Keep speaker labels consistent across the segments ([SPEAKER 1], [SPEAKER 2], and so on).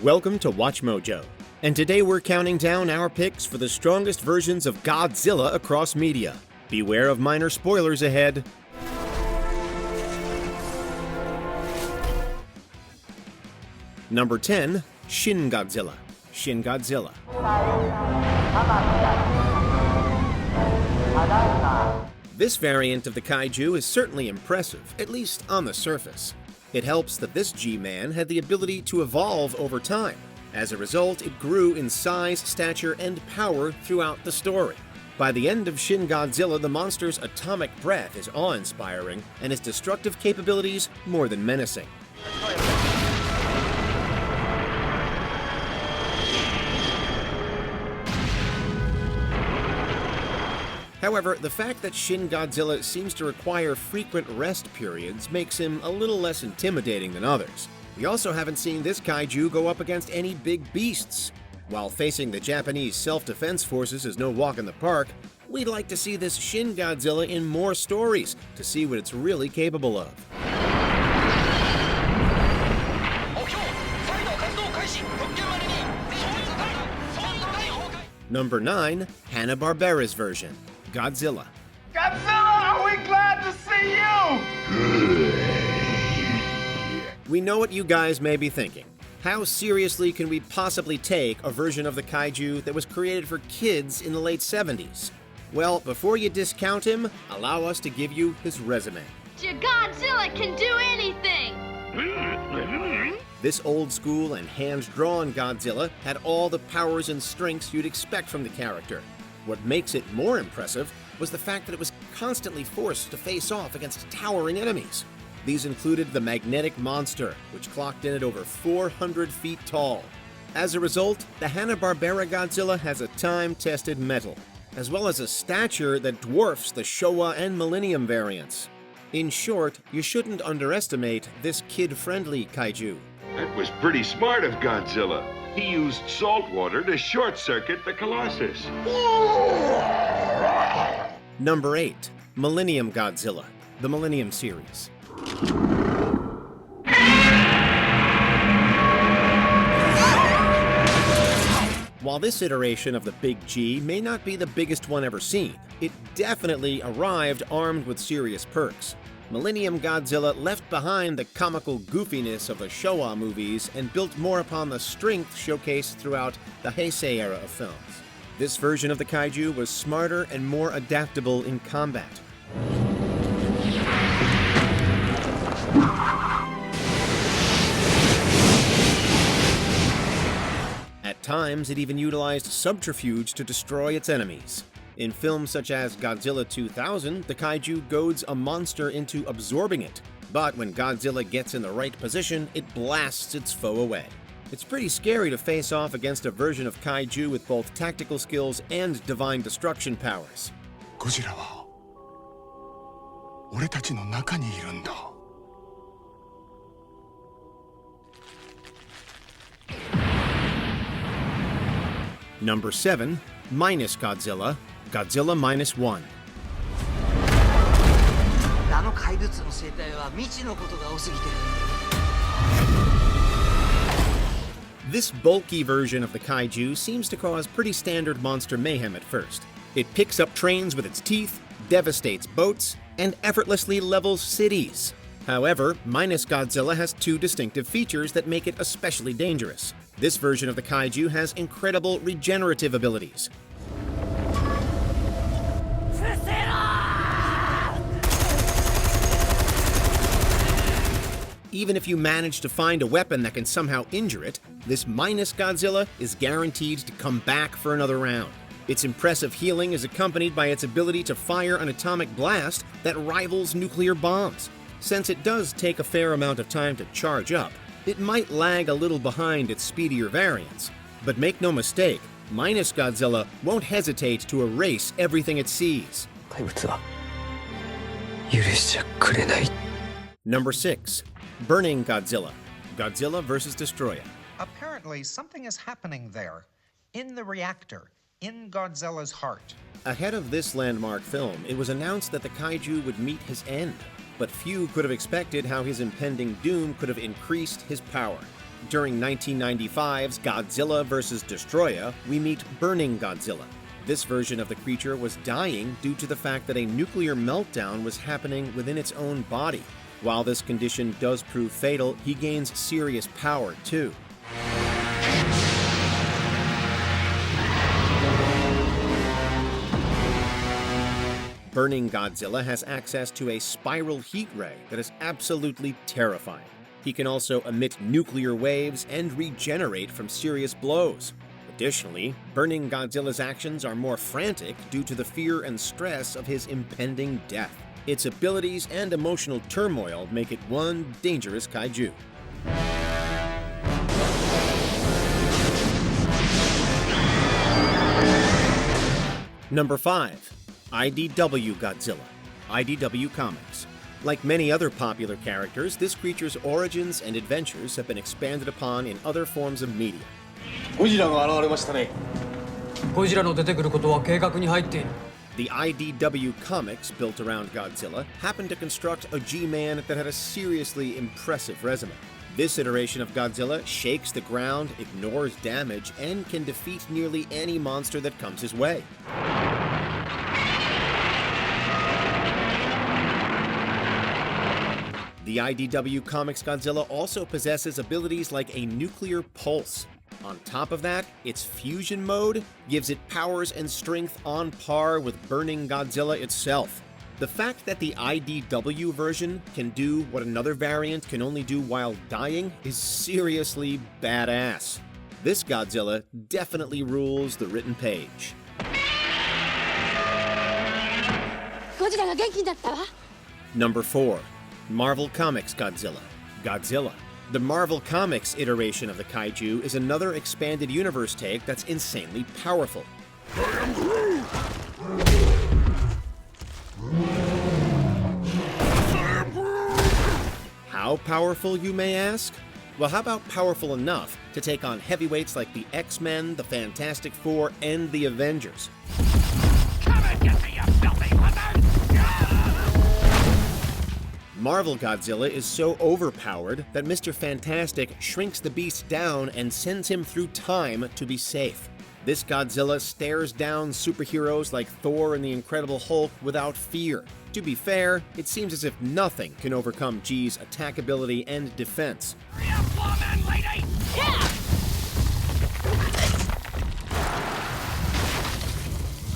[SPEAKER 1] Welcome to WatchMojo, and today we're counting down our picks for the strongest versions of Godzilla across media. Beware of minor spoilers ahead. Number 10. Shin Godzilla. Shin Godzilla. This variant of the kaiju is certainly impressive, at least on the surface. It helps that this G-Man had the ability to evolve over time. As a result, it grew in size, stature, and power throughout the story. By the end of Shin Godzilla, the monster's atomic breath is awe-inspiring, and its destructive capabilities more than menacing. However, the fact that Shin Godzilla seems to require frequent rest periods makes him a little less intimidating than others. We also haven't seen this kaiju go up against any big beasts. While facing the Japanese self-defense forces is no walk in the park, we'd like to see this Shin Godzilla in more stories to see what it's really capable of. Number 9. Hanna-Barbera's version. Godzilla.
[SPEAKER 2] Godzilla, are we glad to see you?
[SPEAKER 1] We know what you guys may be thinking. How seriously can we possibly take a version of the kaiju that was created for kids in the late 70s? Well, before you discount him, allow us to give you his resume.
[SPEAKER 3] Godzilla can do anything!
[SPEAKER 1] This old-school and hand-drawn Godzilla had all the powers and strengths you'd expect from the character. What makes it more impressive was the fact that it was constantly forced to face off against towering enemies. These included the magnetic monster, which clocked in at over 400 feet tall. As a result, the Hanna-Barbera Godzilla has a time-tested mettle, as well as a stature that dwarfs the Showa and Millennium variants. In short, you shouldn't underestimate this kid-friendly kaiju.
[SPEAKER 4] That was pretty smart of Godzilla. He used salt water to short-circuit the Colossus.
[SPEAKER 1] Number 8. Millennium Godzilla, the Millennium series. While this iteration of the Big G may not be the biggest one ever seen, it definitely arrived armed with serious perks. Millennium Godzilla left behind the comical goofiness of the Showa movies and built more upon the strength showcased throughout the Heisei era of films. This version of the kaiju was smarter and more adaptable in combat. At times, it even utilized subterfuge to destroy its enemies. In films such as Godzilla 2000, the kaiju goads a monster into absorbing it, but when Godzilla gets in the right position, it blasts its foe away. It's pretty scary to face off against a version of kaiju with both tactical skills and divine destruction powers.
[SPEAKER 2] Godzillaは俺たちの中にいるんだ.
[SPEAKER 1] Number 7. Minus Godzilla, Godzilla Minus One.
[SPEAKER 5] あの怪物の生態は未知のことが多すぎて。
[SPEAKER 1] This bulky version of the kaiju seems to cause pretty standard monster mayhem at first. It picks up trains with its teeth, devastates boats, and effortlessly levels cities. However, Minus Godzilla has two distinctive features that make it especially dangerous. This version of the kaiju has incredible regenerative abilities. Even if you manage to find a weapon that can somehow injure it, this Minus Godzilla is guaranteed to come back for another round. Its impressive healing is accompanied by its ability to fire an atomic blast that rivals nuclear bombs. Since it does take a fair amount of time to charge up, it might lag a little behind its speedier variants. But make no mistake, Minus Godzilla won't hesitate to erase everything it sees. Number 6. Burning Godzilla, Godzilla vs. Destroyer.
[SPEAKER 6] Apparently, something is happening there, in the reactor, in Godzilla's heart.
[SPEAKER 1] Ahead of this landmark film, it was announced that the kaiju would meet his end. But few could have expected how his impending doom could have increased his power. During 1995's Godzilla vs. Destroyer, we meet Burning Godzilla. This version of the creature was dying due to the fact that a nuclear meltdown was happening within its own body. While this condition does prove fatal, he gains serious power too. Burning Godzilla has access to a spiral heat ray that is absolutely terrifying. He can also emit nuclear waves and regenerate from serious blows. Additionally, Burning Godzilla's actions are more frantic due to the fear and stress of his impending death. Its abilities and emotional turmoil make it one dangerous kaiju. Number 5. IDW Godzilla, IDW Comics. Like many other popular characters, this creature's origins and adventures have been expanded upon in other forms of media.
[SPEAKER 7] ゴジラが現れましたね。ゴジラの出てくることは計画に入っている。
[SPEAKER 1] The IDW comics built around Godzilla happened to construct a G-Man that had a seriously impressive resume. This iteration of Godzilla shakes the ground, ignores damage, and can defeat nearly any monster that comes his way. The IDW Comics Godzilla also possesses abilities like a nuclear pulse. On top of that, its fusion mode gives it powers and strength on par with Burning Godzilla itself. The fact that the IDW version can do what another variant can only do while dying is seriously badass. This Godzilla definitely rules the written page. Number 4. Marvel Comics Godzilla, Godzilla. The Marvel Comics iteration of the kaiju is another expanded universe take that's insanely powerful. How powerful, you may ask? Well, how about powerful enough to take on heavyweights like the X-Men, the Fantastic Four, and the Avengers?
[SPEAKER 8] Come and get me, you filthy mother!
[SPEAKER 1] Marvel Godzilla is so overpowered that Mr. Fantastic shrinks the beast down and sends him through time to be safe. This Godzilla stares down superheroes like Thor and the Incredible Hulk without fear. To be fair, it seems as if nothing can overcome G's attack ability and defense.
[SPEAKER 8] Lady! Yeah!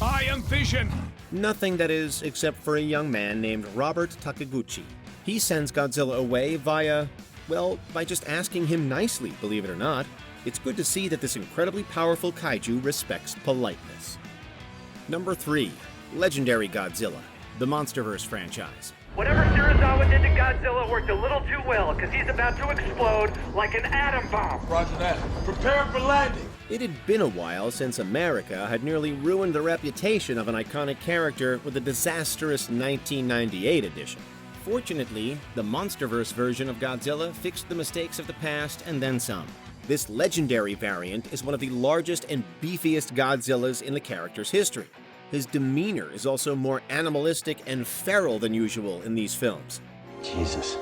[SPEAKER 8] I am Vision!
[SPEAKER 1] Nothing, that is, except for a young man named Robert Takaguchi. He sends Godzilla away via, well, by just asking him nicely, believe it or not. It's good to see that this incredibly powerful kaiju respects politeness. Number 3. Legendary Godzilla, the MonsterVerse franchise.
[SPEAKER 9] Whatever Serizawa did to Godzilla worked a little too well, because he's about to explode like an atom bomb.
[SPEAKER 7] Roger that. Prepare for landing.
[SPEAKER 1] It had been a while since America had nearly ruined the reputation of an iconic character with a disastrous 1998 edition. Fortunately, the MonsterVerse version of Godzilla fixed the mistakes of the past and then some. This legendary variant is one of the largest and beefiest Godzillas in the character's history. His demeanor is also more animalistic and feral than usual in these films.
[SPEAKER 5] Jesus.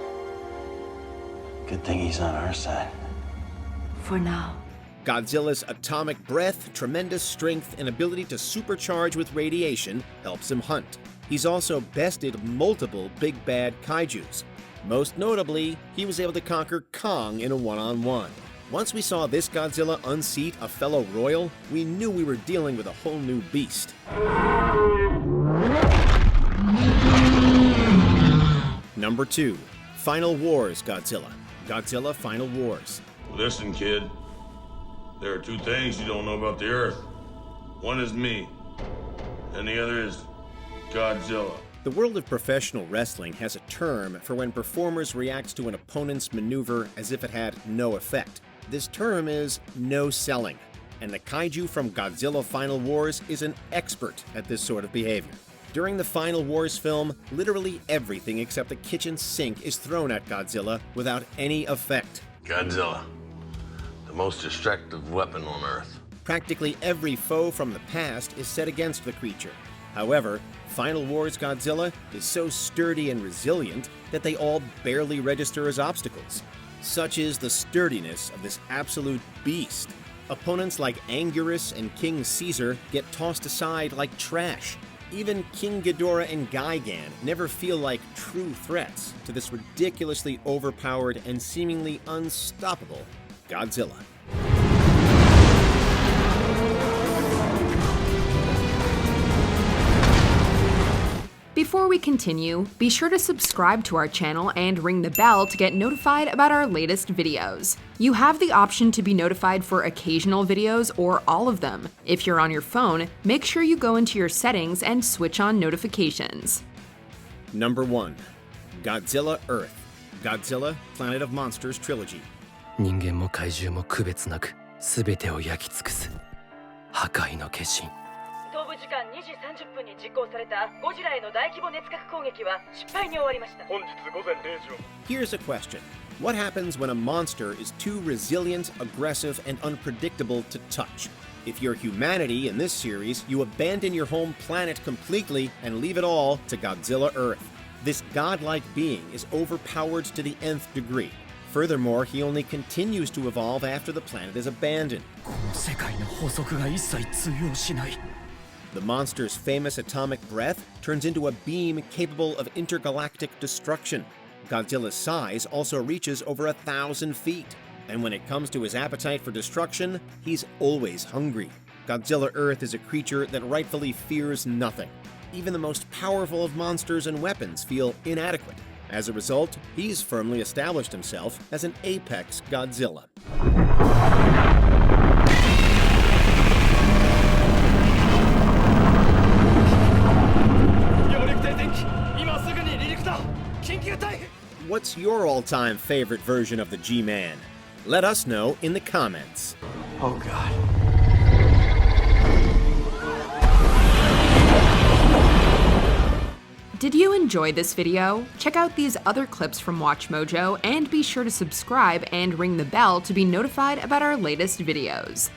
[SPEAKER 5] Good thing he's on our side.
[SPEAKER 3] For now.
[SPEAKER 1] Godzilla's atomic breath, tremendous strength, and ability to supercharge with radiation helps him hunt. He's also bested multiple big bad kaijus. Most notably, he was able to conquer Kong in a one-on-one. Once we saw this Godzilla unseat a fellow royal, we knew we were dealing with a whole new beast. Number 2. Final Wars Godzilla, Godzilla Final Wars.
[SPEAKER 10] Listen, kid. There are 2 things you don't know about the Earth. One is me, and the other is Godzilla.
[SPEAKER 1] The world of professional wrestling has a term for when performers react to an opponent's maneuver as if it had no effect. This term is no selling, and the kaiju from Godzilla Final Wars is an expert at this sort of behavior. During the Final Wars film, literally everything except the kitchen sink is thrown at Godzilla without any effect.
[SPEAKER 10] Godzilla, the most destructive weapon on Earth.
[SPEAKER 1] Practically every foe from the past is set against the creature. However, Final Wars Godzilla is so sturdy and resilient that they all barely register as obstacles. Such is the sturdiness of this absolute beast. Opponents like Anguirus and King Caesar get tossed aside like trash. Even King Ghidorah and Gigan never feel like true threats to this ridiculously overpowered and seemingly unstoppable Godzilla.
[SPEAKER 11] Before we continue, be sure to subscribe to our channel and ring the bell to get notified about our latest videos. You have the option to be notified for occasional videos or all of them. If you're on your phone, make sure you go into your settings and switch on notifications.
[SPEAKER 1] Number 1. Godzilla Earth. Godzilla Planet of Monsters Trilogy.
[SPEAKER 7] 人間も怪獣も区別なく全てを焼き尽くす破壊の化身。
[SPEAKER 12] 東部時間2時30分に実行されたゴジラへの大規模熱核攻撃は失敗に終わりました。本日午前0時を。
[SPEAKER 1] Here's a question. What happens when a monster is too resilient, aggressive, and unpredictable to touch? If you're humanity in this series, you abandon your home planet completely and leave it all to Godzilla Earth. This godlike being is overpowered to the nth degree. Furthermore, he only continues to evolve after the planet is abandoned.
[SPEAKER 7] この世界の法則が一切通用しない。
[SPEAKER 1] The monster's famous atomic breath turns into a beam capable of intergalactic destruction. Godzilla's size also reaches over 1,000 feet. And when it comes to his appetite for destruction, he's always hungry. Godzilla Earth is a creature that rightfully fears nothing. Even the most powerful of monsters and weapons feel inadequate. As a result, he's firmly established himself as an apex Godzilla. What's your all-time favorite version of the G-Man? Let us know in the comments.
[SPEAKER 2] Oh God.
[SPEAKER 11] Did you enjoy this video? Check out these other clips from WatchMojo and be sure to subscribe and ring the bell to be notified about our latest videos.